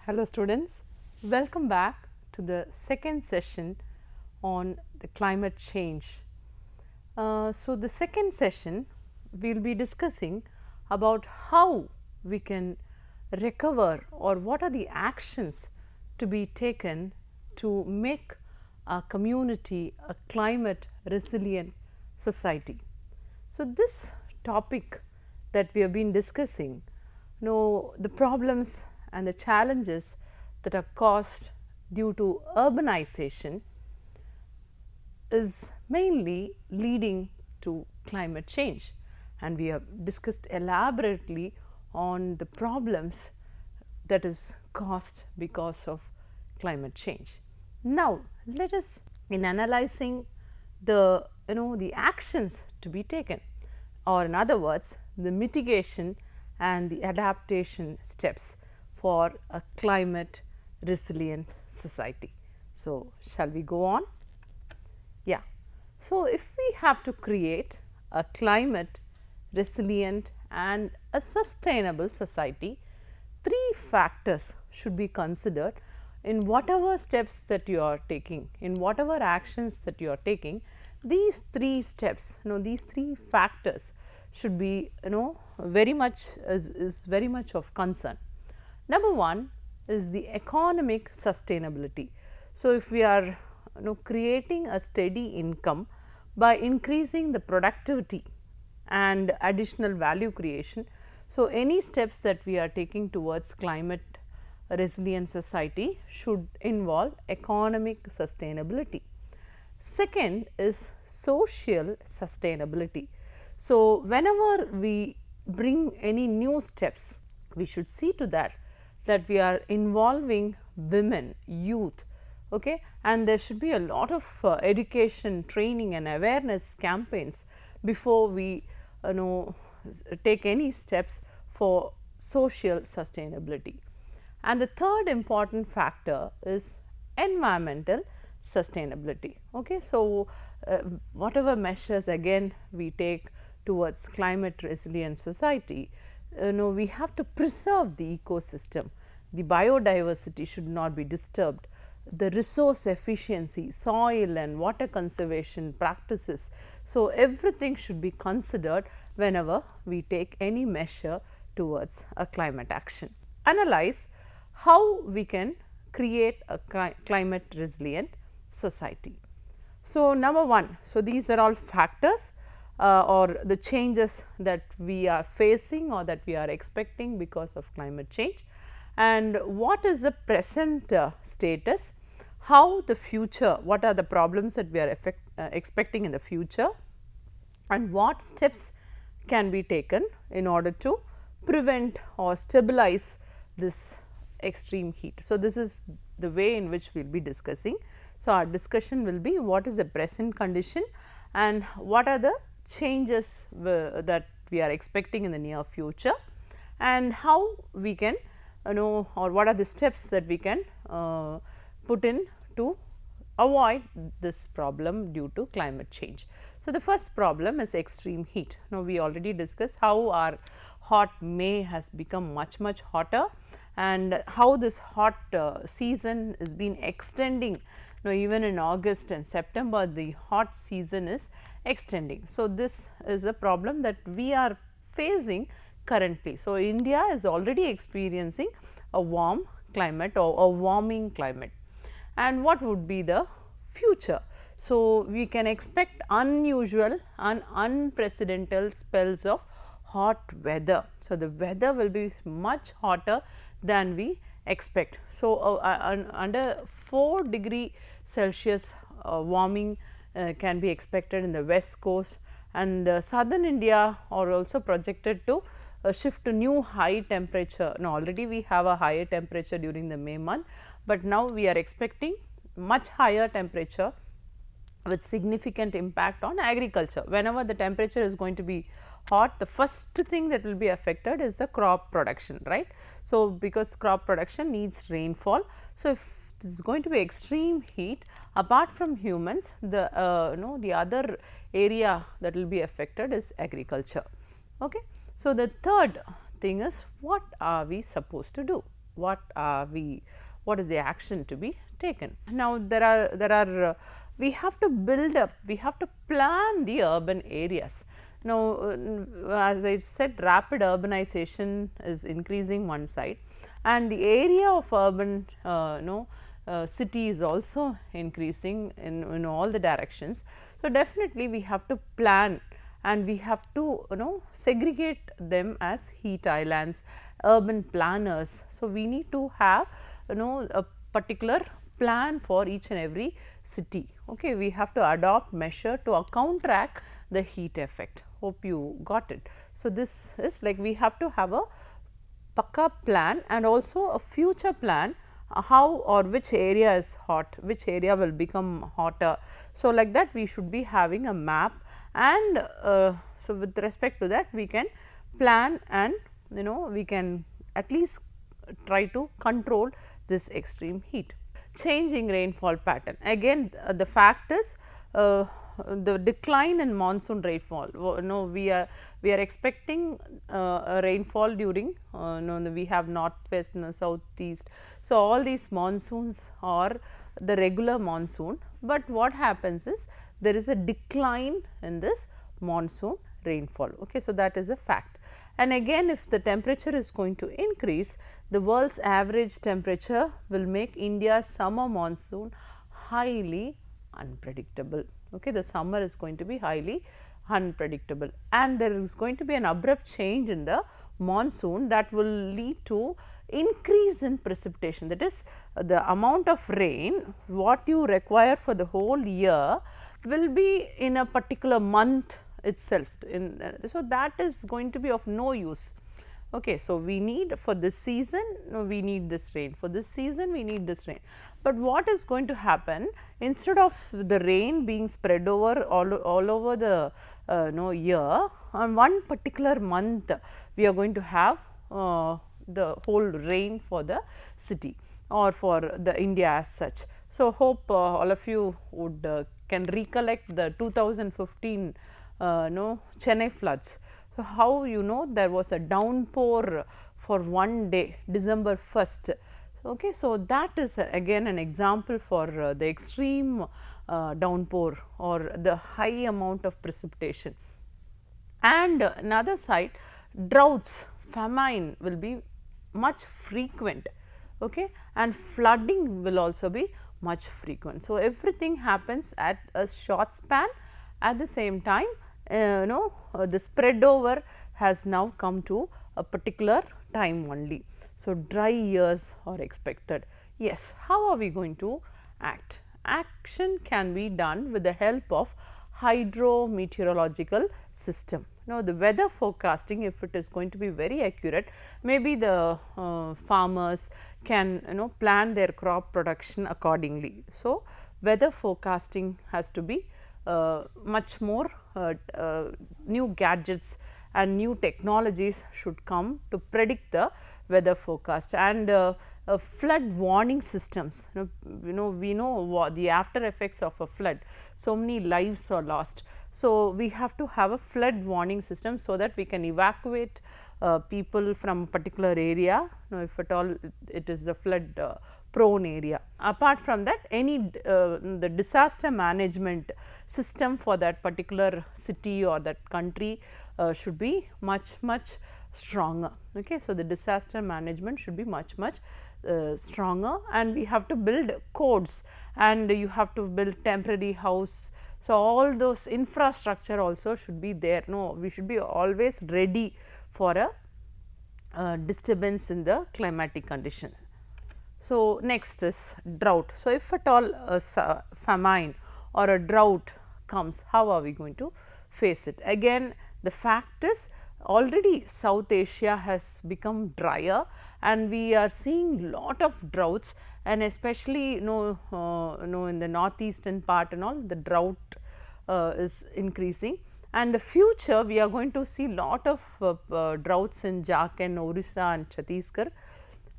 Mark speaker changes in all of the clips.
Speaker 1: Hello students, welcome back to the second session on the climate change. So, the second session we will be discussing about how we can recover or what are the actions to be taken to make a community a climate resilient society. So, this topic that we have been discussing, the problems and the challenges that are caused due to urbanization is mainly leading to climate change, and we have discussed elaborately on the problems that is caused because of climate change. Now, let us in analyzing the actions to be taken, or in other words the mitigation and the adaptation steps for a climate resilient society. So, shall we go on? Yeah. So, if we have to create a climate resilient and a sustainable society, three factors should be considered in whatever steps that you are taking, in whatever actions that you are taking. These three steps, these three factors should be very much is very much of concern. Number one is the economic sustainability. So, if we are creating a steady income by increasing the productivity and additional value creation. So, any steps that we are taking towards climate resilient society should involve economic sustainability. Second is social sustainability. So, whenever we bring any new steps, we should see to that we are involving women, youth, okay, and there should be a lot of education, training and awareness campaigns before we take any steps for social sustainability. And the third important factor is environmental sustainability. Okay. So, whatever measures again we take towards climate resilient society, we have to preserve the ecosystem. The biodiversity should not be disturbed. The resource efficiency, soil and water conservation practices. So, everything should be considered whenever we take any measure towards a climate action. Analyze how we can create a climate resilient society. So, number one, so these are all factors or the changes that we are facing or that we are expecting because of climate change, and what is the present status, how the future, what are the problems that we are expecting in the future, and what steps can be taken in order to prevent or stabilize this extreme heat. So, this is the way in which we will be discussing. So, our discussion will be what is the present condition and what are the changes that we are expecting in the near future, and how we can or what are the steps that we can put in to avoid this problem due to climate change. So, the first problem is extreme heat. Now, we already discussed how our hot May has become much hotter, and how this hot season is been extending. Now, even in August and September the hot season is extending. So, this is a problem that we are facing currently. So, India is already experiencing a warm climate or a warming climate, and what would be the future. So, we can expect unusual and unprecedented spells of hot weather. So, the weather will be much hotter than we expect. So, under 4 degree Celsius warming can be expected in the west coast, and southern India are also projected to shift to new high temperature. Now, already we have a higher temperature during the May month, but now we are expecting much higher temperature with significant impact on agriculture. Whenever the temperature is going to be hot, the first thing that will be affected is the crop production, right. So, because crop production needs rainfall. So, if it is going to be extreme heat, apart from humans, the the other area that will be affected is agriculture. Okay. So, the third thing is what are we supposed to do? what is the action to be taken. Now, we have to build up, we have to plan the urban areas. Now, as I said, rapid urbanization is increasing one side, and the area of urban city is also increasing in all the directions. So, definitely we have to plan, and we have to segregate them as heat islands, urban planners. So, we need to have a particular plan for each and every city. Okay, we have to adopt measure to counteract the heat effect. Hope you got it. So, this is like we have to have a pakka plan and also a future plan, how or which area is hot, which area will become hotter. So, like that we should be having a map, and so with respect to that we can plan, and we can at least try to control this extreme heat. Changing rainfall pattern, again the fact is the decline in monsoon rainfall. We are expecting a rainfall during we have northwest and southeast. So, all these monsoons are the regular monsoon, but what happens is there is a decline in this monsoon rainfall. Okay, so, that is a fact. And again, if the temperature is going to increase, the world's average temperature will make India's summer monsoon highly unpredictable. Okay, the summer is going to be highly unpredictable, and there is going to be an abrupt change in the monsoon that will lead to increase in precipitation. That is, the amount of rain what you require for the whole year will be in a particular month itself. So, that is going to be of no use. Okay, so, we need for this season, we need this rain, for this season we need this rain. But what is going to happen, instead of the rain being spread over all over the year, on one particular month we are going to have the whole rain for the city or for the India as such. So, hope all of you would can recollect the 2015 Chennai floods. So, how there was a downpour for one day, December 1st. Okay, so, that is again an example for the extreme downpour or the high amount of precipitation. And another side, droughts, famine will be much frequent, okay, and flooding will also be much frequent. So, everything happens at a short span. At the same time, the spread over has now come to a particular time only. So, dry years are expected. Yes, how are we going to act? Action can be done with the help of hydrometeorological system. Now, the weather forecasting, if it is going to be very accurate, maybe the farmers can plan their crop production accordingly. So, weather forecasting has to be much more new gadgets and new technologies should come to predict the weather forecast, and flood warning systems. We know what the after effects of a flood, so many lives are lost. So, we have to have a flood warning system, so that we can evacuate people from a particular area, if at all it is a flood prone area. Apart from that, any the disaster management system for that particular city or that country should be much stronger. Okay. So, the disaster management should be much stronger, and we have to build codes, and you have to build temporary house. So, all those infrastructure also should be there. We should be always ready for a disturbance in the climatic conditions. So, next is drought. So, if at all a famine or a drought comes, how are we going to face it? Again, the fact is, already South Asia has become drier, and we are seeing lot of droughts, and especially in the northeastern part and all, the drought is increasing. And the future, we are going to see lot of droughts in Jharkhand, Orissa and Chhattisgarh,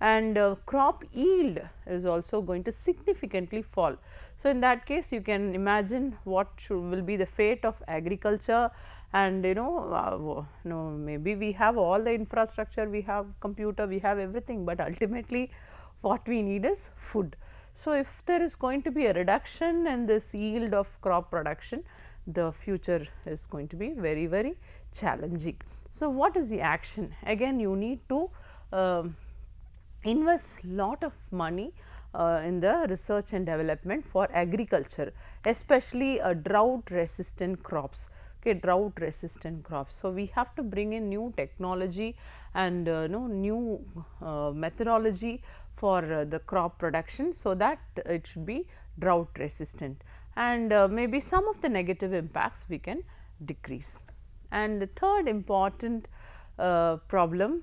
Speaker 1: and crop yield is also going to significantly fall. So, in that case, you can imagine what will be the fate of agriculture and maybe we have all the infrastructure, we have computer, we have everything, but ultimately what we need is food. So, if there is going to be a reduction in this yield of crop production, the future is going to be very, very challenging. So, what is the action? Again, you need to invest lot of money in the research and development for agriculture, especially drought resistant crops. Okay, drought resistant crops. So, we have to bring in new technology and new methodology for the crop production, so that it should be drought resistant, and maybe some of the negative impacts we can decrease. And the third important problem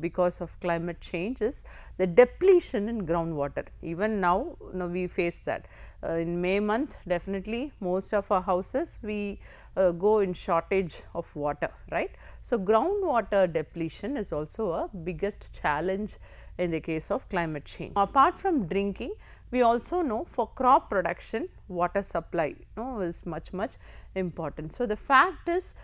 Speaker 1: because of climate change is the depletion in groundwater. Even now, we face that. In May month, definitely most of our houses we go in shortage of water, right. So, groundwater depletion is also a biggest challenge in the case of climate change. Apart from drinking, we also know for crop production, water supply is much important. So, the fact is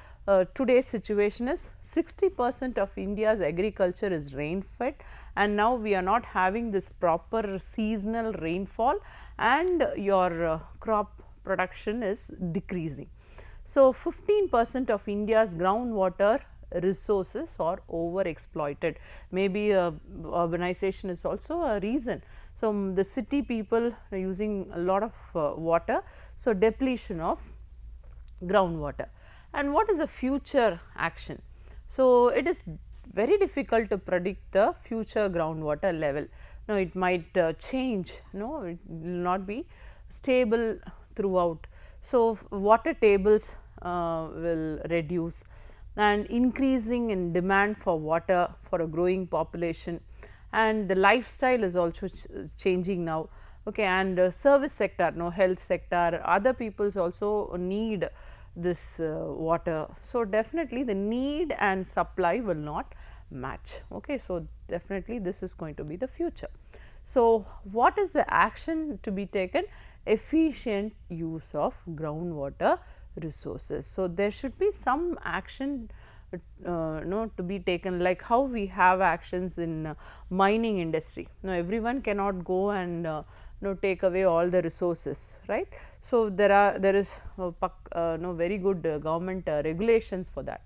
Speaker 1: today's situation is 60% of India's agriculture is rain fed, and now we are not having this proper seasonal rainfall, and your crop production is decreasing. So, 15% of India's groundwater resources are over exploited. Maybe urbanization is also a reason. So, the city people are using a lot of water. So, depletion of groundwater. And what is the future action? So, it is very difficult to predict the future groundwater level. Now, it might change, it will not be stable throughout. So, water tables will reduce, and increasing in demand for water for a growing population, and the lifestyle is also changing now. Okay, and service sector, health sector, other peoples also need this water. So, definitely the need and supply will not match. Okay, so, definitely this is going to be the future. So, what is the action to be taken? Efficient use of groundwater resources. So, there should be some action to be taken, like how we have actions in mining industry. Now, everyone cannot go and take away all the resources, right. So, there is very good government regulations for that.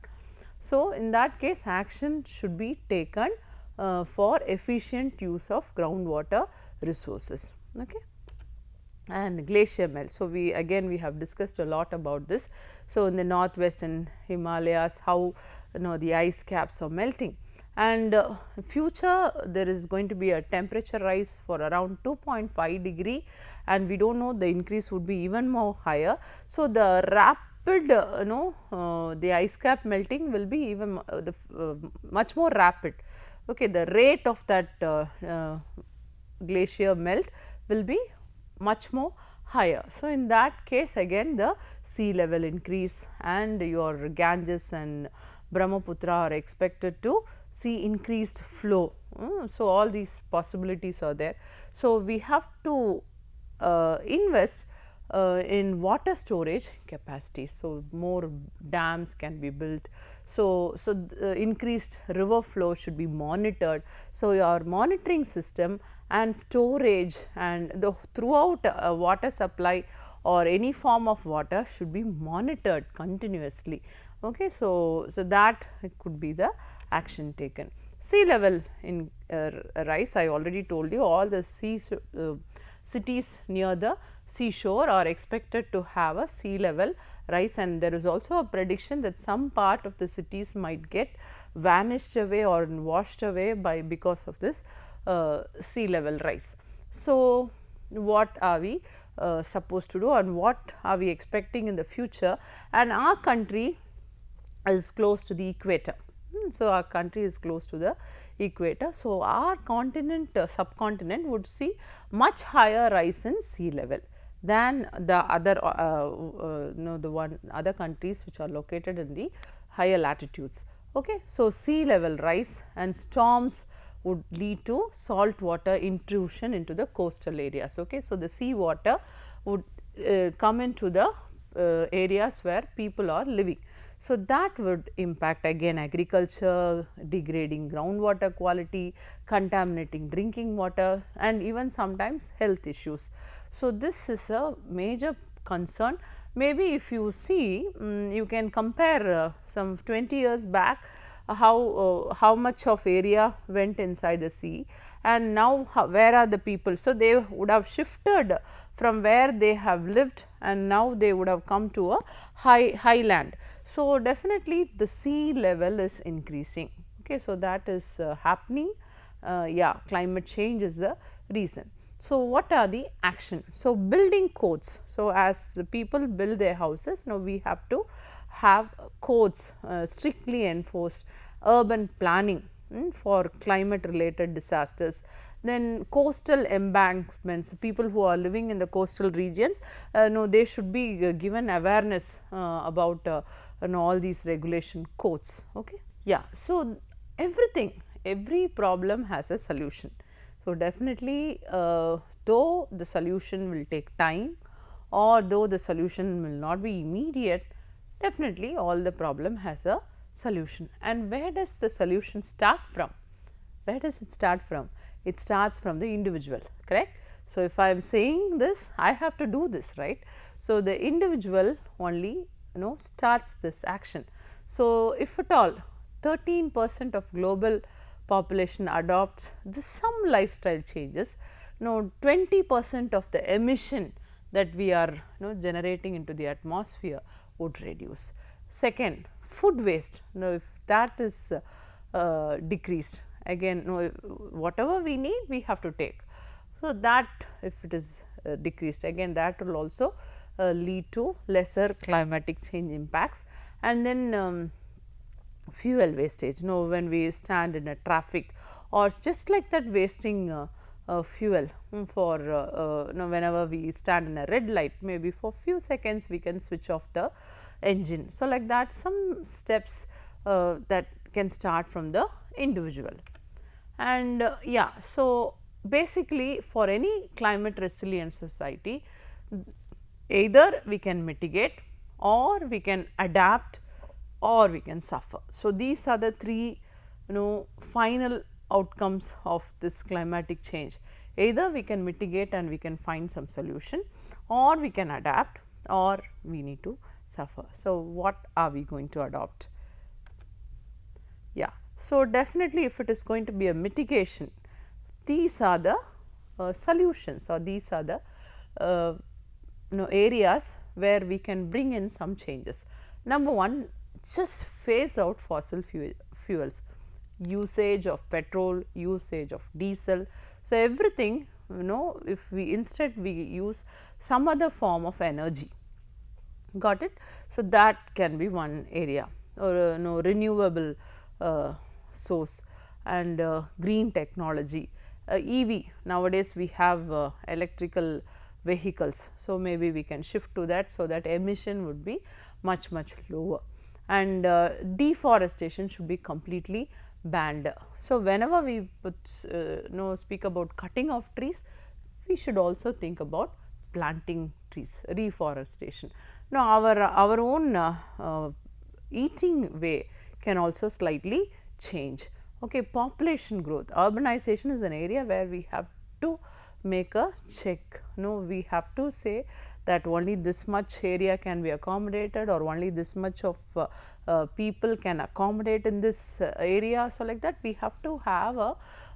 Speaker 1: So, in that case action should be taken for efficient use of groundwater resources. Okay. And glacier melt. So, we have discussed a lot about this. So, in the northwestern Himalayas, how the ice caps are melting, and future there is going to be a temperature rise for around 2.5 degree, and we do not know, the increase would be even more higher. So, the rapid the ice cap melting will be even much more rapid. Okay, the rate of that glacier melt will be much more higher. So, in that case again the sea level increase, and your Ganges and Brahmaputra are expected to see increased flow. So, all these possibilities are there. So, we have to invest in water storage capacity. So, more dams can be built. So, increased river flow should be monitored. So, your monitoring system and storage and the throughout water supply or any form of water should be monitored continuously. Okay. So, that could be the action taken. Sea level in rise, I already told you, all the cities near the seashore are expected to have a sea level rise, and there is also a prediction that some part of the cities might get vanished away or washed away because of this sea level rise. So, what are we supposed to do, and what are we expecting in the future? And our country is close to the equator. So, our country is close to the equator. So, our continent subcontinent would see much higher rise in sea level than the other other countries which are located in the higher latitudes. Okay. So, sea level rise and storms would lead to salt water intrusion into the coastal areas. Okay. So, the sea water would come into the areas where people are living. So, that would impact again agriculture, degrading groundwater quality, contaminating drinking water, and even sometimes health issues. So, this is a major concern. Maybe if you see, you can compare some 20 years back how much of area went inside the sea, and now where are the people. So, they would have shifted from where they have lived, and now they would have come to a highland. So, definitely the sea level is increasing. Okay, so, that is happening. Yeah, climate change is the reason. So, what are the action? So, building codes. So, as the people build their houses, now we have to have codes strictly enforced, urban planning for climate related disasters. Then coastal embankments, people who are living in the coastal regions, no, they should be given awareness about all these regulation codes. Okay. Yeah. So, every problem has a solution. So, definitely though the solution will take time, or though the solution will not be immediate, definitely all the problem has a solution. And where does the solution start from? Where does it start from? It starts from the individual, correct? So, if I am saying this, I have to do this, right? So, the individual only starts this action. So, if at all 13% of global population adopts some lifestyle changes, 20% of the emission that we are generating into the atmosphere would reduce. Second, food waste, if that is decreased, again whatever we need we have to take. So, that if it is decreased, again that will also lead to lesser climatic change impacts. And then fuel wastage, when we stand in a traffic, or just like that wasting fuel for whenever we stand in a red light, maybe for few seconds we can switch off the engine. So, like that some steps that can start from the individual. And yeah, so basically for any climate resilient society, either we can mitigate, or we can adapt, or we can suffer. So, these are the three final outcomes of this climatic change. Either we can mitigate and we can find some solution, or we can adapt, or we need to suffer. So, what are we going to adopt? Yeah. So, definitely if it is going to be a mitigation, these are the solutions, or these are the areas where we can bring in some changes. Number one, just phase out fossil fuels, usage of petrol, usage of diesel. So, everything if we instead we use some other form of energy, got it. So, that can be one area, or renewable source, and green technology. EV, nowadays we have electrical vehicles. So, maybe we can shift to that, so that emission would be much lower. And deforestation should be completely banned. So, whenever we speak about cutting of trees, we should also think about planting trees, reforestation. Now, our own eating way can also slightly change. Okay, population growth, urbanization is an area where we have to make a check. We have to say that only this much area can be accommodated, or only this much of people can accommodate in this area. So, like that we have to have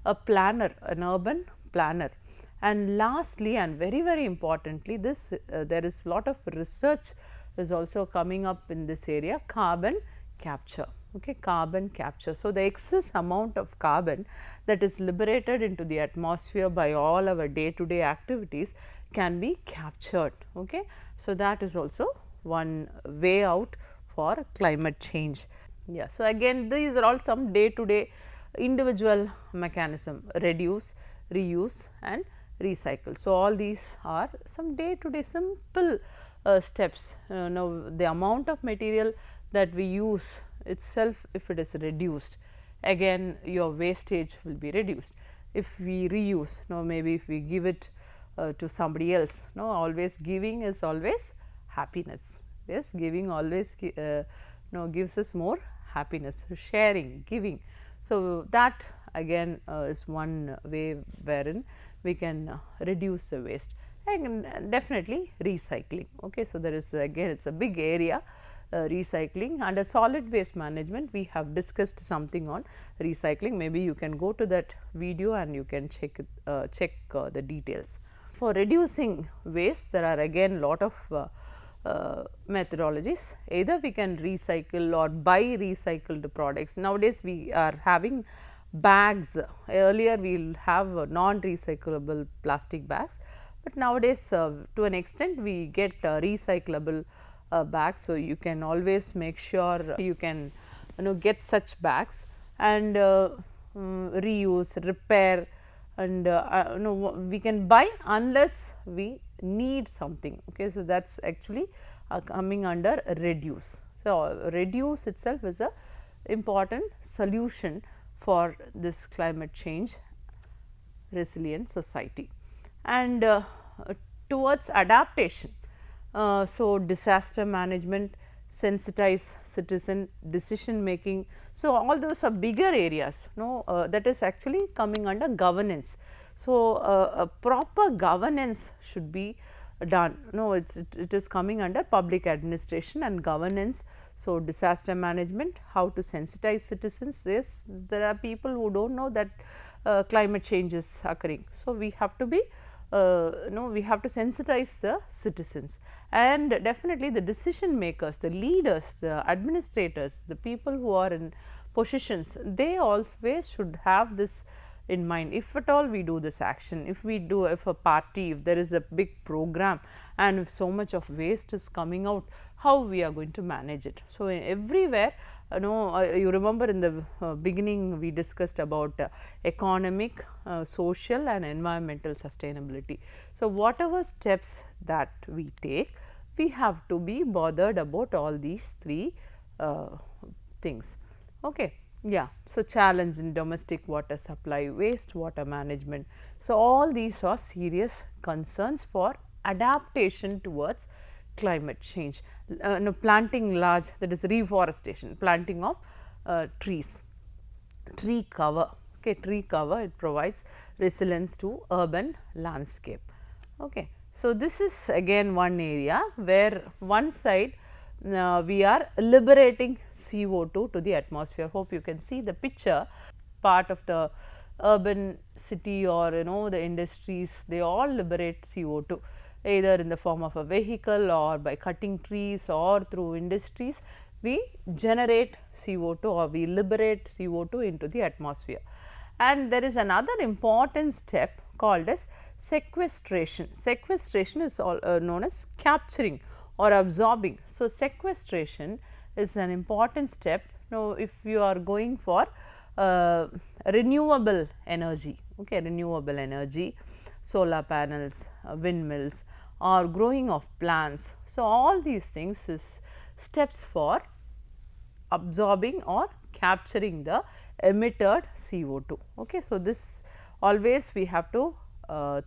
Speaker 1: a planner, an urban planner. And lastly, and very importantly, this there is lot of research is also coming up in this area, carbon capture. Okay, carbon capture. So, the excess amount of carbon that is liberated into the atmosphere by all our day to day activities can be captured. Okay. So, that is also one way out for climate change. Yeah. So, again these are all some day to day individual mechanism: reduce, reuse and recycle. So, all these are some day to day simple steps. Now, the amount of material that we use itself, if it is reduced, again your wastage will be reduced. If we reuse, maybe if we give it to somebody else, always giving is always happiness. Yes, giving always gives us more happiness, sharing, giving. So, that again is one way wherein we can reduce the waste, and definitely recycling. Okay. So, there is again, it is a big area. Recycling. Under solid waste management, we have discussed something on recycling. Maybe you can go to that video and you can check the details. For reducing waste, there are again lot of methodologies. Either we can recycle or buy recycled products. Nowadays, we are having bags. Earlier, we will have non-recyclable plastic bags, but nowadays to an extent we get recyclable bags. So, you can always make sure you can get such bags and reuse, repair, and we can buy unless we need something. Okay. So, that is actually coming under reduce. So, reduce itself is a important solution for this climate change resilient society. And towards adaptation, so disaster management, sensitize citizen, decision making. So, all those are bigger areas, that is actually coming under governance. So, a proper governance should be done. It is coming under public administration and governance. So, disaster management, how to sensitize citizens. Yes, there are people who do not know that climate change is occurring. So, we have to be we have to sensitize the citizens, and definitely the decision makers, the leaders, the administrators, the people who are in positions, they always should have this in mind. If at all we do this action, if a party, if there is a big program and if so much of waste is coming out, how we are going to manage it. So, everywhere, you remember in the beginning we discussed about economic, social and environmental sustainability. So, whatever steps that we take, we have to be bothered about all these three things. Okay. Yeah. So, challenge in domestic water supply, waste water management. So, all these are serious concerns for adaptation towards climate change. Planting large, that is reforestation, planting of trees, tree cover. Okay, tree cover, it provides resilience to urban landscape. Okay. So, this is again one area where one side we are liberating CO2 to the atmosphere. Hope you can see the picture. Part of the urban city or the industries, they all liberate CO2 either in the form of a vehicle or by cutting trees or through industries. We generate CO2 or we liberate CO2 into the atmosphere. And there is another important step called as sequestration. Sequestration is known as capturing or absorbing. So, sequestration is an important step. Now, if you are going for renewable energy, okay, renewable energy, solar panels, windmills or growing of plants. So, all these things is steps for absorbing or capturing the emitted CO2. Okay. So, this always we have to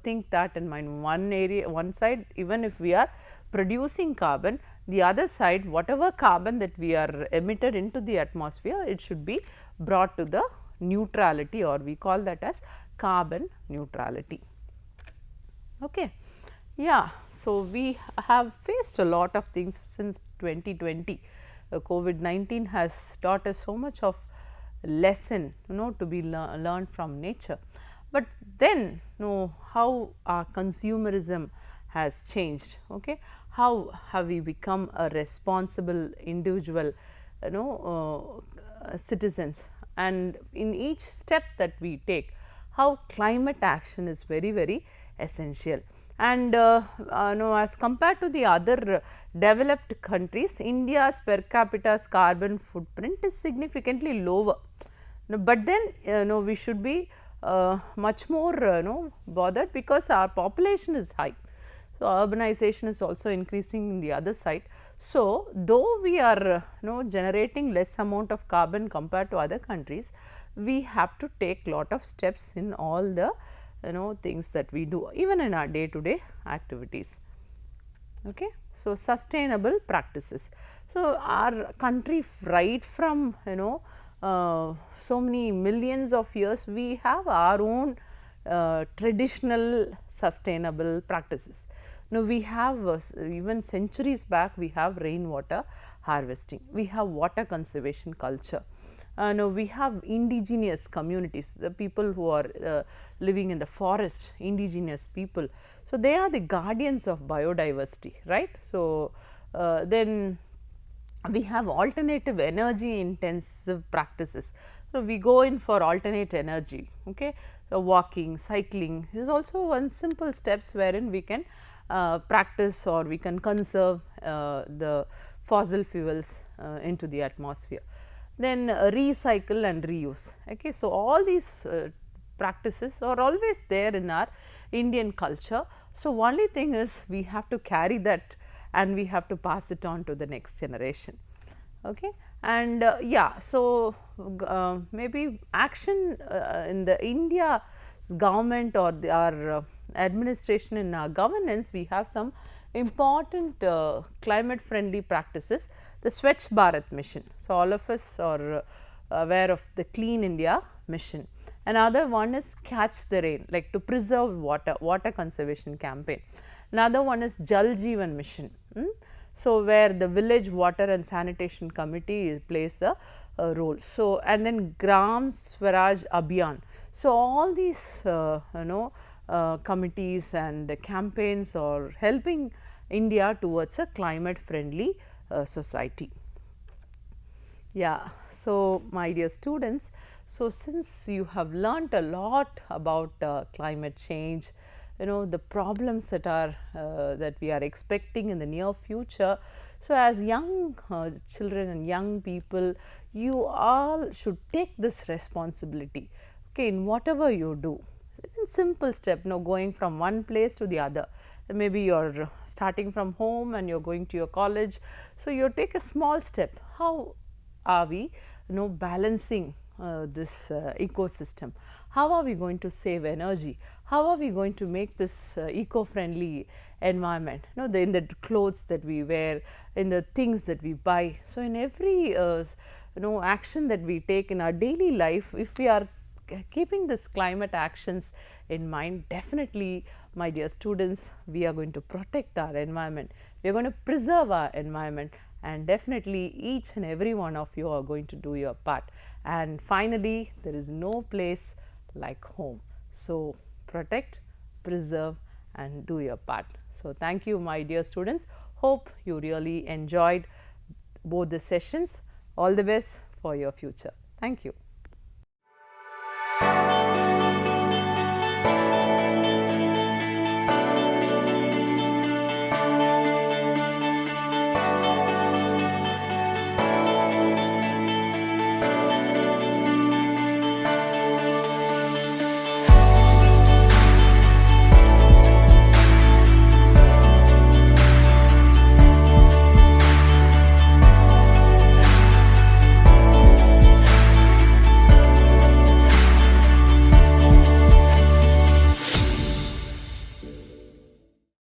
Speaker 1: think that in mind. One side, even if we are producing carbon, the other side, whatever carbon that we are emitted into the atmosphere, it should be brought to the neutrality, or we call that as carbon neutrality. Okay. Yeah. So, we have faced a lot of things since 2020. COVID-19 has taught us so much of lesson to be learned from nature. But then how our consumerism has changed. Okay. How have we become a responsible individual citizens, and in each step that we take, how climate action is very, very essential. And as compared to the other developed countries, India's per capita carbon footprint is significantly lower. But then we should be much more bothered because our population is high. So, urbanization is also increasing in the other side. So, though we are generating less amount of carbon compared to other countries, we have to take lot of steps in all the things that we do, even in our day to day activities. Okay. So, sustainable practices. So, our country right from so many millions of years, we have our own traditional sustainable practices. Now, we have even centuries back we have rainwater harvesting, we have water conservation culture. Now, we have indigenous communities, the people who are living in the forest, indigenous people. So, they are the guardians of biodiversity, right. So, then we have alternative energy intensive practices. So, we go in for alternate energy, okay. So, walking, cycling is also one simple steps wherein we can practice or we can conserve the fossil fuels into the atmosphere. Then recycle and reuse, okay. So, all these practices are always there in our Indian culture. So, only thing is we have to carry that and we have to pass it on to the next generation, okay. And yeah, so maybe action in the India's government or our administration in our governance, we have some important climate friendly practices. The Swachh Bharat mission, so all of us are aware of the Clean India mission. Another one is Catch the Rain, like to preserve water, water conservation campaign. Another one is Jal Jeevan mission. So, where the village water and sanitation committee plays a role. So, and then Gram Swaraj Abhiyan. So, all these committees and campaigns are helping India towards a climate friendly society. Yeah, so my dear students, so since you have learnt a lot about climate change, the problems that are that we are expecting in the near future. So, as young children and young people, you all should take this responsibility, okay, in whatever you do. In simple step, going from one place to the other. Maybe you are starting from home and you are going to your college. So, you take a small step. How are we balancing this ecosystem? How are we going to save energy? How are we going to make this eco-friendly environment? In the clothes that we wear, in the things that we buy. So, in every action that we take in our daily life, if we are keeping this climate actions in mind, definitely, my dear students, we are going to protect our environment, we are going to preserve our environment, and definitely each and every one of you are going to do your part. And finally, there is no place like home. So, protect, preserve and do your part. So, thank you, my dear students. Hope you really enjoyed both the sessions. All the best for your future. Thank you.